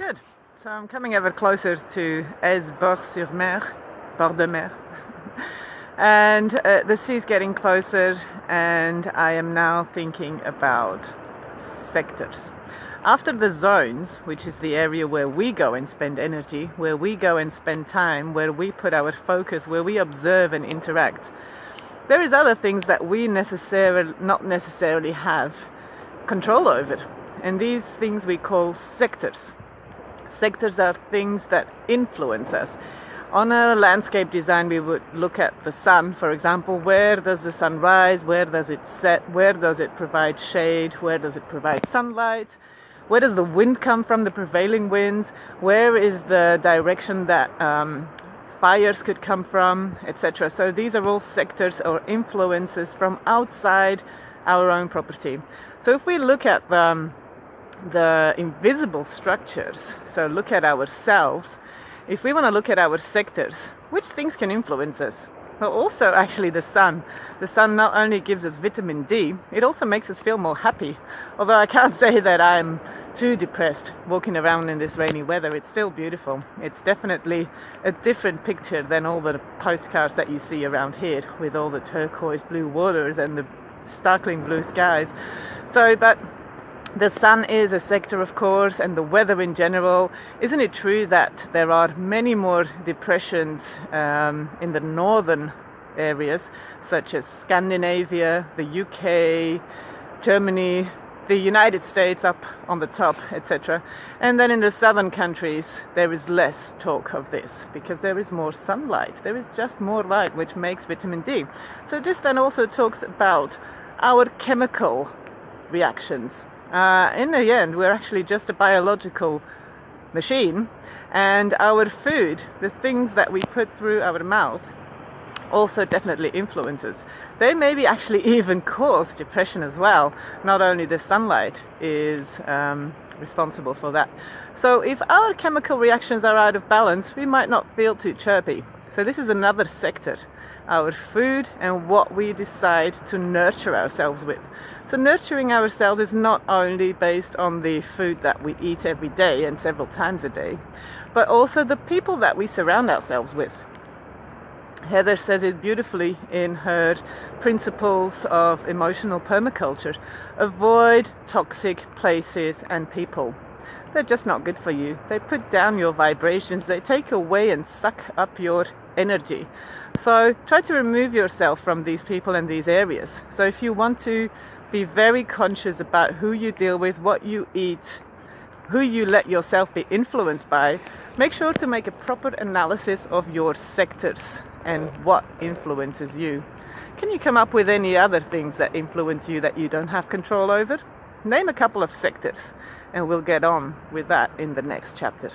Good. So I'm coming ever closer to Bord-sur-Mer, bord de mer. And the sea's getting closer, and I am now thinking about sectors. After the zones, which is the area where we go and spend energy, where we go and spend time, where we put our focus, where we observe and interact, there is other things that we not necessarily have control over. And these things we call sectors. Sectors are things that influence us. On a landscape design, we would look at the sun, for example. Where does the sun rise? Where does it set? Where does it provide shade? Where does it provide sunlight? Where does the wind come from, the prevailing winds? Where is the direction that fires could come from, etc. So these are all sectors or influences from outside our own property. So if we look at the invisible structures, so look at ourselves, if we want to look at our sectors, which things can influence us? Well, also actually the sun. The sun not only gives us vitamin D, it also makes us feel more happy. Although I can't say that I'm too depressed walking around in this rainy weather. It's still beautiful. It's definitely a different picture than all the postcards that you see around here with all the turquoise blue waters and the sparkling blue skies. But the sun is a sector, of course, and the weather in general. Isn't it true that there are many more depressions in the northern areas, such as Scandinavia, the UK, Germany, the United States up on the top, etc. And then in the southern countries, there is less talk of this because there is more sunlight. There is just more light, which makes vitamin D. So this then also talks about our chemical reactions. In the end, we're actually just a biological machine, and our food, the things that we put through our mouth, also definitely influences. They maybe actually even cause depression as well. Not only the sunlight is responsible for that. So if our chemical reactions are out of balance, we might not feel too chirpy. So this is another sector, our food and what we decide to nurture ourselves with. So nurturing ourselves is not only based on the food that we eat every day and several times a day, but also the people that we surround ourselves with. Heather says it beautifully in her principles of emotional permaculture. Avoid toxic places and people. They're just not good for you. They put down your vibrations. They take away and suck up your energy. So try to remove yourself from these people and these areas. So if you want to be very conscious about who you deal with, what you eat, who you let yourself be influenced by, make sure to make a proper analysis of your sectors and what influences you. Can you come up with any other things that influence you that you don't have control over? Name a couple of sectors, and we'll get on with that in the next chapter.